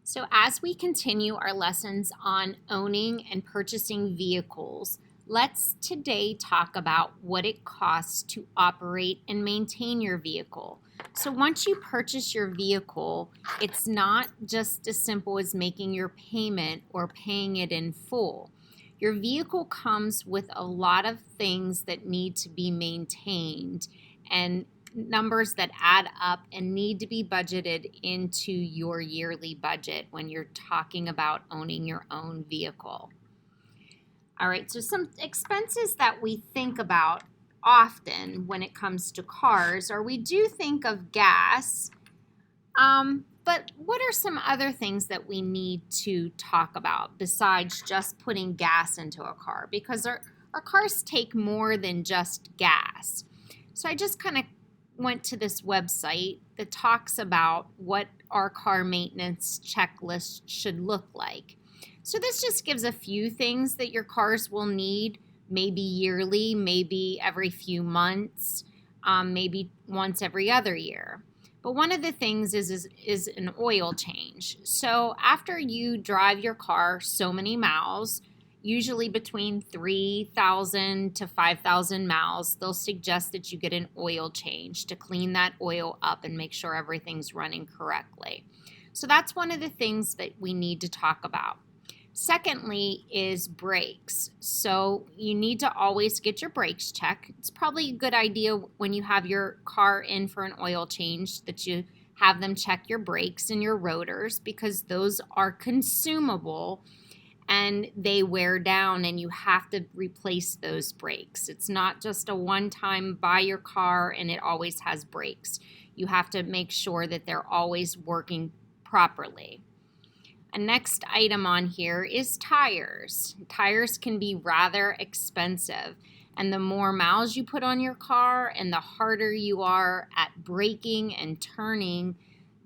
So, as we continue our lessons on owning and purchasing vehicles, let's today talk about what it costs to operate and maintain your vehicle. So, once you purchase your vehicle, it's not just as simple as making your payment or paying it in full. Your vehicle comes with a lot of things that need to be maintained and numbers that add up and need to be budgeted into your yearly budget when you're talking about owning your own vehicle. All right, so some expenses that we think about often when it comes to cars, or we do think of gas, but what are some other things that we need to talk about besides just putting gas into a car? Because our cars take more than just gas. So I just kind of went to this website that talks about what our car maintenance checklist should look like. So this just gives a few things that your cars will need, maybe yearly, maybe every few months, maybe once every other year. But one of the things is an oil change. So after you drive your car so many miles, usually between 3,000 to 5,000 miles, they'll suggest that you get an oil change to clean that oil up and make sure everything's running correctly. So that's one of the things that we need to talk about. Secondly is brakes. So you need to always get your brakes checked. It's probably a good idea when you have your car in for an oil change that you have them check your brakes and your rotors, because those are consumable and they wear down and you have to replace those brakes. It's not just a one-time buy your car and it always has brakes. You have to make sure that they're always working properly. A next item on here is tires. Tires can be rather expensive, and the more miles you put on your car and the harder you are at braking and turning,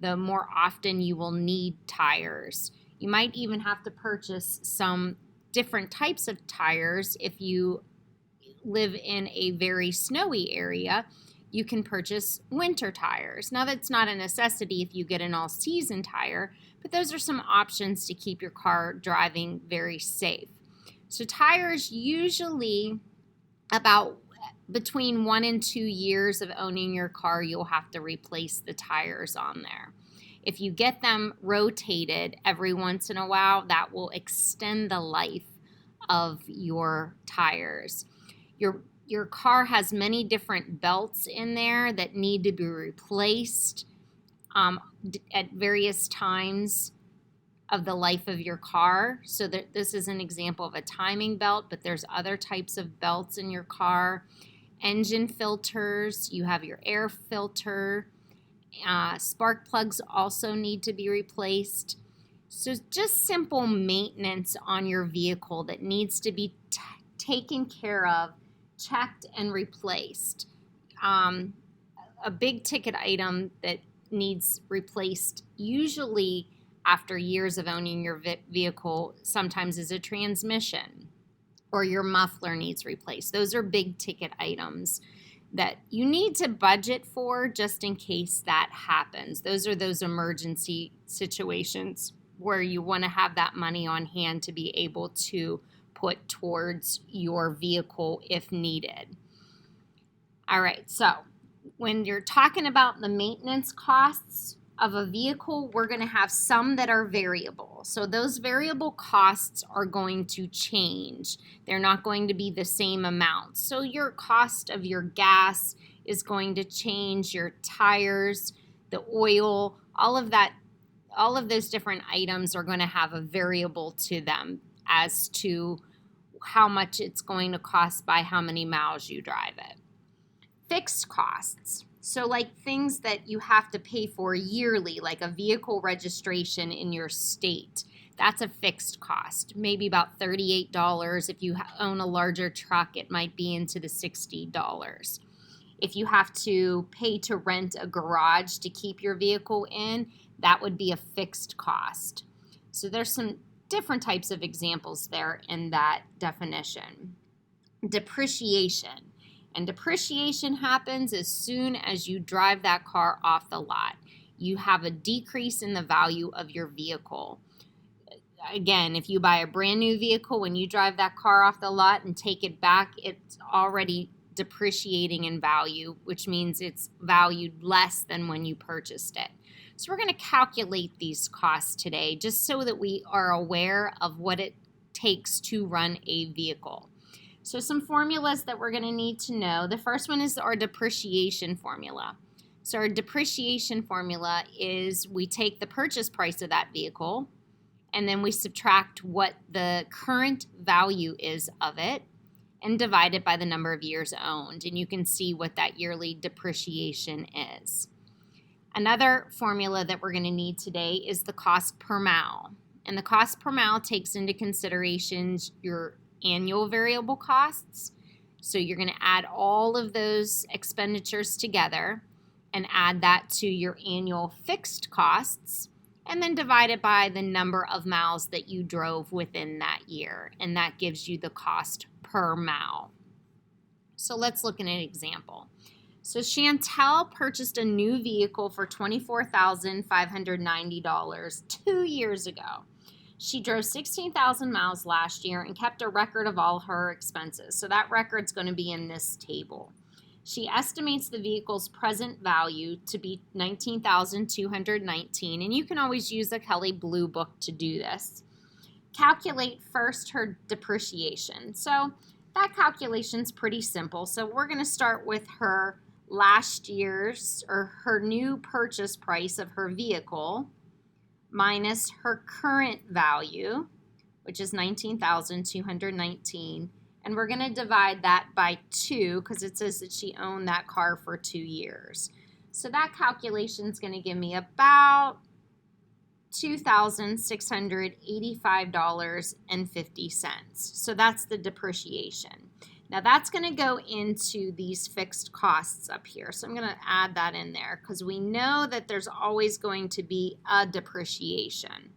the more often you will need tires. You might even have to purchase some different types of tires. If you live in a very snowy area, you can purchase winter tires. Now, that's not a necessity if you get an all-season tire, but those are some options to keep your car driving very safe. So tires, usually about between 1 and 2 years of owning your car, you'll have to replace the tires on there. If you get them rotated every once in a while, that will extend the life of your tires. Your car has many different belts in there that need to be replaced at various times of the life of your car. So this is an example of a timing belt, but there's other types of belts in your car. Engine filters, you have your air filter. Spark plugs also need to be replaced. So just simple maintenance on your vehicle that needs to be taken care of, checked and replaced. A big ticket item that needs replaced usually after years of owning your vehicle sometimes is a transmission, or your muffler needs replaced. Those are big ticket items that you need to budget for just in case that happens. Those are those emergency situations where you want to have that money on hand to be able to put towards your vehicle if needed. All right, so when you're talking about the maintenance costs of a vehicle, we're going to have some that are variable. So those variable costs are going to change. They're not going to be the same amount. So your cost of your gas is going to change, your tires, the oil, all of those different items are going to have a variable to them as to how much it's going to cost by how many miles you drive it. Fixed costs. So like things that you have to pay for yearly, like a vehicle registration in your state, that's a fixed cost, maybe about $38. If you own a larger truck, it might be into the $60. If you have to pay to rent a garage to keep your vehicle in, that would be a fixed cost. So there's some different types of examples there in that definition. Depreciation. And depreciation happens as soon as you drive that car off the lot. you have a decrease in the value of your vehicle. Again, if you buy a brand new vehicle, when you drive that car off the lot and take it back, it's already depreciating in value, which means it's valued less than when you purchased it. So we're going to calculate these costs today just so that we are aware of what it takes to run a vehicle. So some formulas that we're going to need to know. The first one is our depreciation formula. So our depreciation formula is we take the purchase price of that vehicle and then we subtract what the current value is of it and divide it by the number of years owned. And you can see what that yearly depreciation is. Another formula that we're going to need today is the cost per mile. And the cost per mile takes into consideration your annual variable costs. So you're going to add all of those expenditures together and add that to your annual fixed costs, and then divide it by the number of miles that you drove within that year. And that gives you the cost per mile. So let's look at an example. So Chantel purchased a new vehicle for $24,590 2 years ago. She drove 16,000 miles last year and kept a record of all her expenses. So that record's going to be in this table. She estimates the vehicle's present value to be $19,219, and you can always use the Kelley Blue Book to do this. Calculate first her depreciation. So that calculation's pretty simple. So we're going to start with her last year's or her new purchase price of her vehicle minus her current value, which is $19,219. And we're going to divide that by 2 because it says that she owned that car for 2 years. So that calculation is going to give me about $2,685.50. So that's the depreciation. Now that's going to go into these fixed costs up here. So I'm going to add that in there because we know that there's always going to be a depreciation.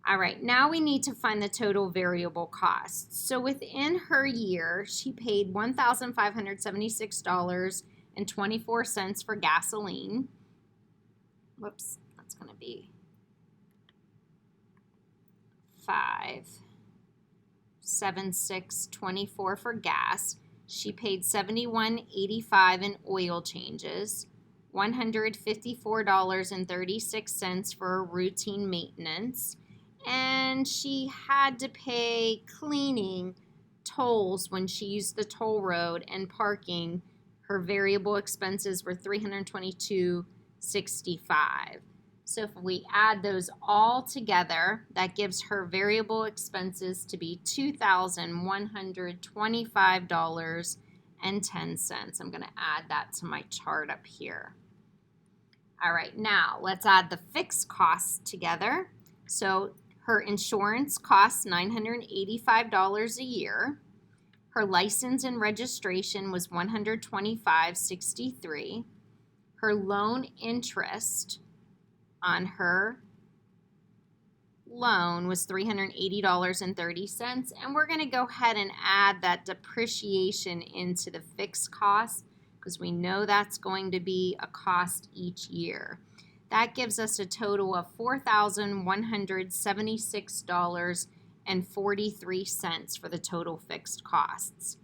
All right, now we need to find the total variable costs. So within her year, she paid $1,576.24 for gasoline. Whoops, that's going to be $576.24 for gas. She paid $71.85 in oil changes, $154.36 for routine maintenance, and she had to pay cleaning, tolls when she used the toll road, and parking. Her variable expenses were $322.65. So if we add those all together, that gives her variable expenses to be $2,125.10. I'm going to add that to my chart up here. All right, now let's add the fixed costs together. So her insurance costs $985 a year. Her license and registration was $125.63. Her loan interest on her loan was $380.30. And we're going to go ahead and add that depreciation into the fixed cost because we know that's going to be a cost each year. That gives us a total of $4,176.43 for the total fixed costs.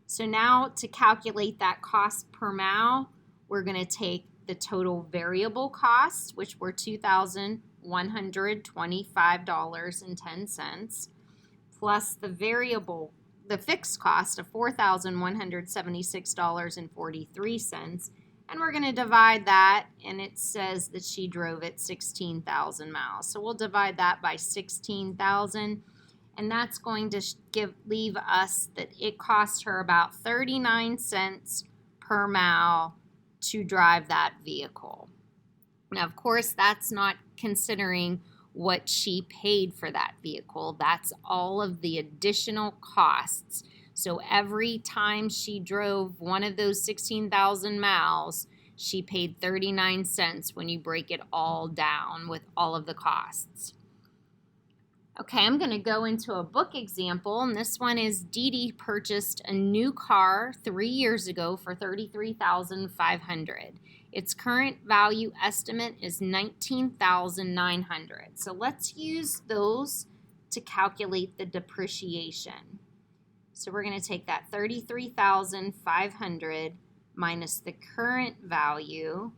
So now to calculate that cost per mile, we're going to take the total variable costs, which were $2,125.10, plus the fixed cost of $4,176.43. And we're going to divide that, and it says that she drove it 16,000 miles. So we'll divide that by 16,000, and that's going to leave us that it cost her about 39 cents per mile to drive that vehicle. Now, of course, that's not considering what she paid for that vehicle. That's all of the additional costs. So every time she drove one of those 16,000 miles, she paid 39 cents when you break it all down with all of the costs. Okay, I'm going to go into a book example, and this one is Dee Dee purchased a new car 3 years ago for $33,500. Its current value estimate is $19,900. So let's use those to calculate the depreciation. So we're going to take that $33,500 minus the current value.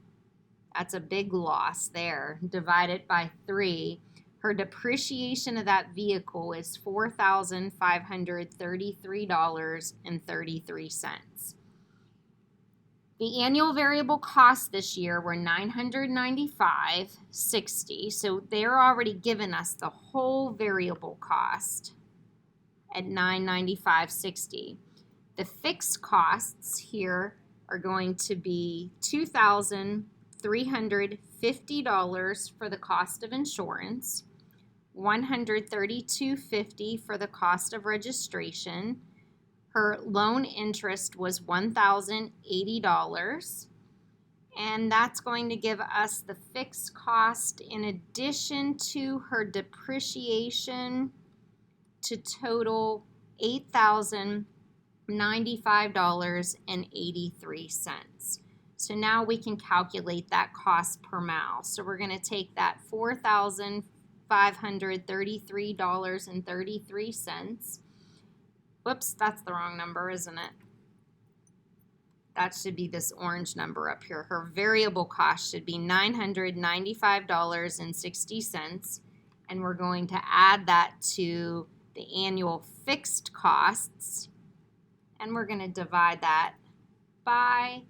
That's a big loss there. Divide it by 3. Her depreciation of that vehicle is $4,533.33. The annual variable costs this year were $995.60. So they're already given us the whole variable cost at $995.60. The fixed costs here are going to be $2,350 for the cost of insurance, $132.50 for the cost of registration. Her loan interest was $1,080, and that's going to give us the fixed cost in addition to her depreciation to total $8,095.83. So now we can calculate that cost per mile. So we're going to take that $4,533.33. Whoops, that's the wrong number, isn't it? That should be this orange number up here. Her variable cost should be $995.60, and we're going to add that to the annual fixed costs, and we're going to divide that by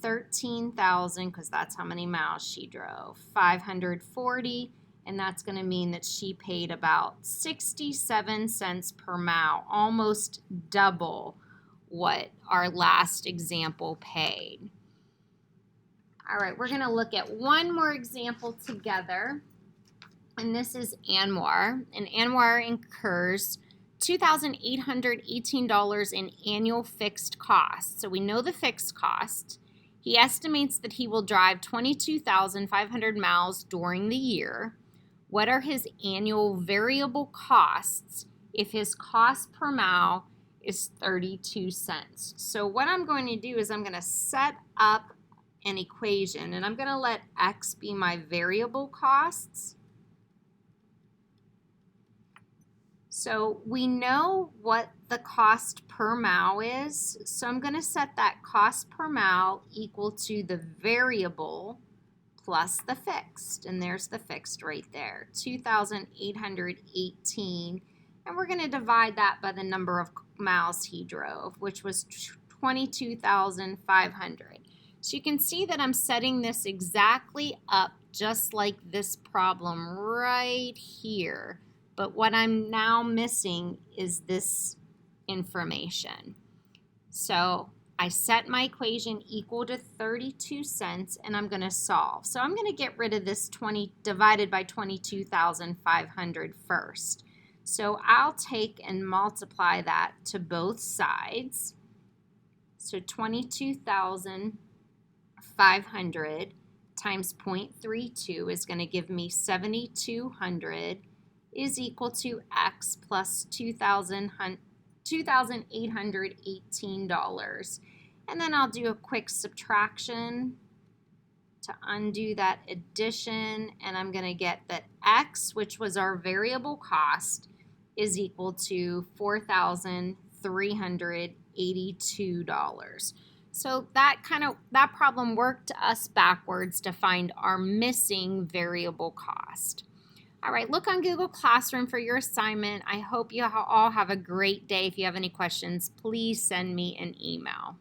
13,000 because that's how many miles she drove, 540, and that's going to mean that she paid about 67 cents per mile, almost double what our last example paid. All right, we're going to look at one more example together, and this is Anwar. And Anwar incurs $2,818 in annual fixed costs. So we know the fixed cost. He estimates that he will drive 22,500 miles during the year. What are his annual variable costs if his cost per mile is 32 cents? So what I'm going to do is I'm going to set up an equation, and I'm going to let X be my variable costs. So we know what the cost per mile is, so I'm going to set that cost per mile equal to the variable plus the fixed, and there's the fixed right there, 2,818, and we're going to divide that by the number of miles he drove, which was 22,500. So you can see that I'm setting this exactly up just like this problem right here. But what I'm now missing is this information. So I set my equation equal to 32 cents, and I'm going to solve. So I'm going to get rid of this 20 divided by 22,500 first. So I'll take and multiply that to both sides. So 22,500 times 0.32 is going to give me 7,200 is equal to X plus $2,818. And then I'll do a quick subtraction to undo that addition, and I'm going to get that X, which was our variable cost, is equal to $4,382. So that problem worked us backwards to find our missing variable cost. All right, look on Google Classroom for your assignment. I hope you all have a great day. If you have any questions, please send me an email.